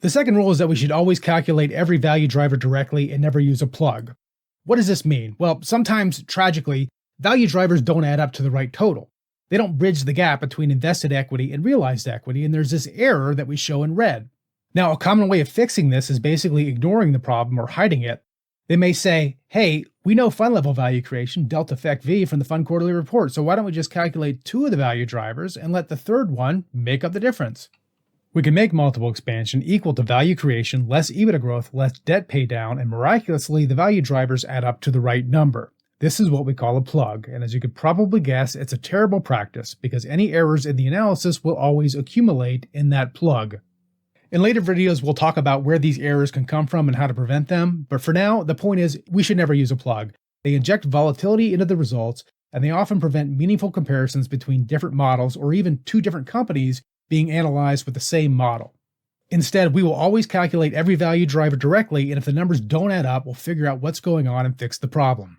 The second rule is that we should always calculate every value driver directly and never use a plug. What does this mean? Well, sometimes, tragically, value drivers don't add up to the right total. They don't bridge the gap between invested equity and realized equity, and there's this error that we show in red. Now, a common way of fixing this is basically ignoring the problem or hiding it. They may say, hey, we know fund level value creation, delta effect V, from the fund quarterly report, so why don't we just calculate two of the value drivers and let the third one make up the difference? We can make multiple expansion equal to value creation, less EBITDA growth, less debt pay down, and miraculously, the value drivers add up to the right number. This is what we call a plug, and as you could probably guess, it's a terrible practice because any errors in the analysis will always accumulate in that plug. In later videos, we'll talk about where these errors can come from and how to prevent them, but for now, the point is we should never use a plug. They inject volatility into the results, and they often prevent meaningful comparisons between different models or even two different companies being analyzed with the same model. Instead, we will always calculate every value driver directly, and if the numbers don't add up, we'll figure out what's going on and fix the problem.